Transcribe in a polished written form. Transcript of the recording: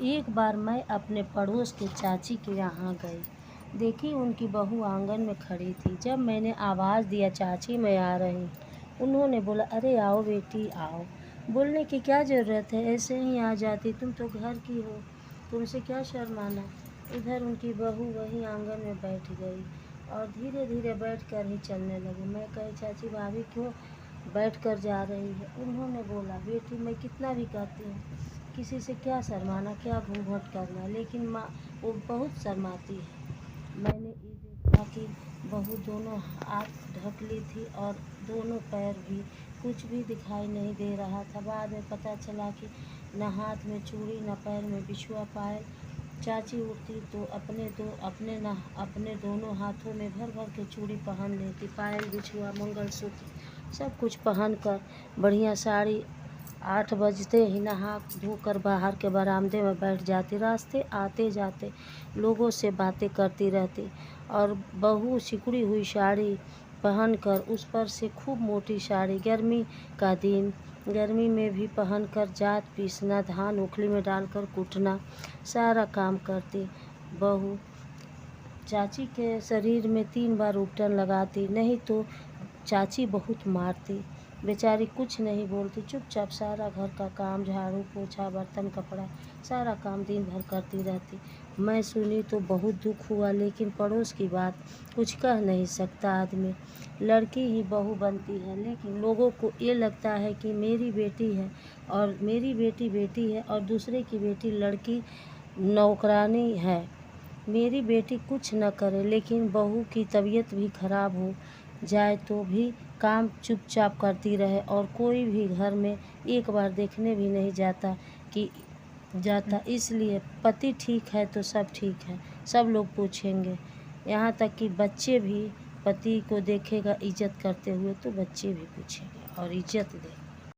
एक बार मैं अपने पड़ोस के चाची के यहाँ गई। देखी उनकी बहू आंगन में खड़ी थी। जब मैंने आवाज़ दिया, चाची मैं आ रही, उन्होंने बोला, अरे आओ बेटी आओ। बोलने की क्या ज़रूरत है, ऐसे ही आ जाती, तुम तो घर की हो, तुमसे क्या शर्माना। इधर उनकी बहू वहीं आंगन में बैठ गई और धीरे धीरे बैठ कर ही चलने लगी। मैं कही, चाची भाभी क्यों बैठ कर जा रही है। उन्होंने बोला, बेटी मैं कितना भी कहती हूँ, किसी से क्या शर्माना, क्या घूंघट करना, लेकिन माँ वो बहुत शर्माती है। मैंने ये देखा कि बहू दोनों हाथ ढक ली थी और दोनों पैर भी, कुछ भी दिखाई नहीं दे रहा था। बाद में पता चला कि न हाथ में चूड़ी न पैर में बिछुआ पायल। चाची उठती तो अपने दोनों हाथों में भर भर के चूड़ी पहन लेती, पायल बिछुआ मंगलसूत्र सब कुछ पहन कर बढ़िया साड़ी 8 बजते ही नहा धोकर बाहर के बरामदे में बैठ जाती। रास्ते आते जाते लोगों से बातें करती रहती और बहू सिकुड़ी हुई साड़ी पहनकर, उस पर से खूब मोटी साड़ी, गर्मी का दिन, गर्मी में भी पहनकर जात पीसना, धान उखली में डालकर कूटना, सारा काम करती। बहू चाची के शरीर में 3 बार उपटन लगाती, नहीं तो चाची बहुत मारती। बेचारी कुछ नहीं बोलती, चुपचाप सारा घर का काम, झाड़ू पोछा बर्तन कपड़ा सारा काम दिन भर करती रहती। मैं सुनी तो बहुत दुख हुआ, लेकिन पड़ोस की बात कुछ कह नहीं सकता आदमी। लड़की ही बहू बनती है, लेकिन लोगों को ये लगता है कि मेरी बेटी है और मेरी बेटी बेटी है और दूसरे की बेटी लड़की नौकरानी है। मेरी बेटी कुछ न करे, लेकिन बहू की तबीयत भी खराब हो जाए तो भी काम चुपचाप करती रहे और कोई भी घर में एक बार देखने भी नहीं जाता। इसलिए पति ठीक है तो सब ठीक है, सब लोग पूछेंगे। यहाँ तक कि बच्चे भी पति को देखेगा इज्जत करते हुए तो बच्चे भी पूछेंगे और इज्जत देंगे।